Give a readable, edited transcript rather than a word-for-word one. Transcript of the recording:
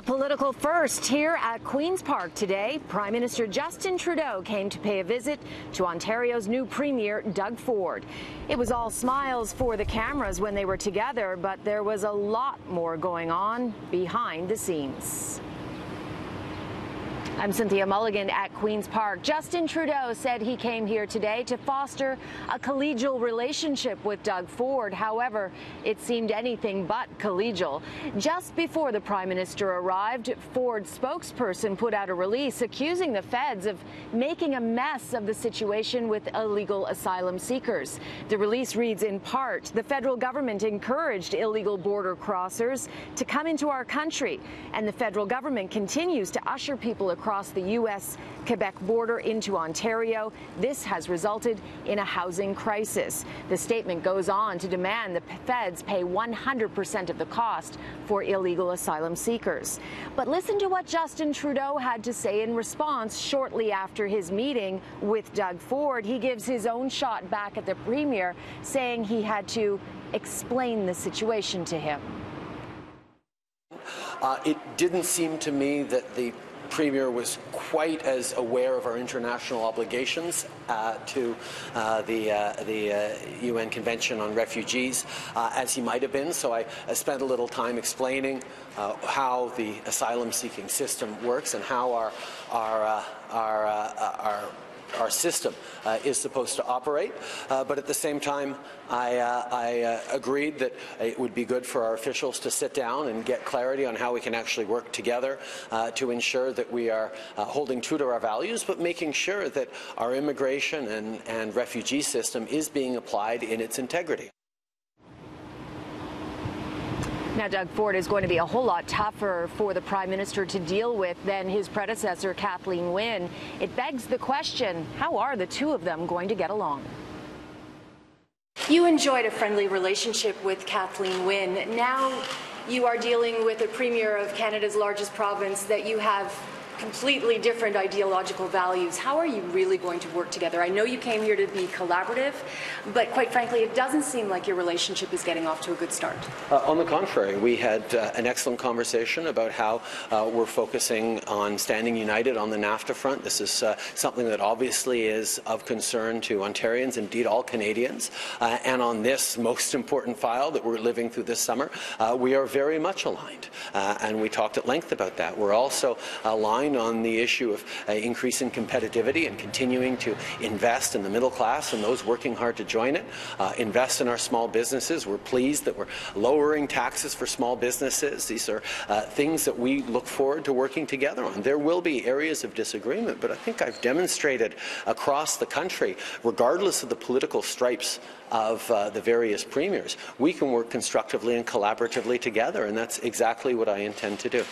A political first here at Queen's Park today. Prime Minister Justin Trudeau came to pay a visit to Ontario's new Premier, Doug Ford. It was all smiles for the cameras when they were together, but there was a lot more going on behind the scenes. I'm Cynthia Mulligan at Queen's Park. Justin Trudeau said he came here today to foster a collegial relationship with Doug Ford. However, it seemed anything but collegial. Just before the Prime Minister arrived, Ford's spokesperson put out a release accusing the feds of making a mess of the situation with illegal asylum seekers. The release reads in part, the federal government encouraged illegal border crossers to come into our country, and the federal government continues to usher people across the U.S.-Quebec border into Ontario. This has resulted in a housing crisis. The statement goes on to demand the feds pay 100% of the cost for illegal asylum seekers. But listen to what Justin Trudeau had to say in response shortly after his meeting with Doug Ford. He gives his own shot back at the Premier, saying he had to explain the situation to him. It didn't seem to me that the Premier was quite as aware of our international obligations to the UN Convention on Refugees as he might have been. So I spent a little time explaining how the asylum-seeking system works and how our system is supposed to operate, but at the same time, I agreed that it would be good for our officials to sit down and get clarity on how we can actually work together to ensure that we are holding true to our values, but making sure that our immigration and refugee system is being applied in its integrity. Now, Doug Ford is going to be a whole lot tougher for the Prime Minister to deal with than his predecessor, Kathleen Wynne. It begs the question, how are the two of them going to get along? You enjoyed a friendly relationship with Kathleen Wynne. Now you are dealing with a Premier of Canada's largest province that you have completely different ideological values. How are you really going to work together? I know you came here to be collaborative, but quite frankly, it doesn't seem like your relationship is getting off to a good start. On the contrary, we had an excellent conversation about how we're focusing on standing united on the NAFTA front. This is something that obviously is of concern to Ontarians, indeed all Canadians. And on this most important file that we're living through this summer, we are very much aligned. And we talked at length about that. We're also aligned on the issue of increasing competitivity and continuing to invest in the middle class and those working hard to join it, invest in our small businesses. We're pleased that we're lowering taxes for small businesses. These are things that we look forward to working together on. There will be areas of disagreement, but I think I've demonstrated across the country, regardless of the political stripes of the various premiers, we can work constructively and collaboratively together, and that's exactly what I intend to do.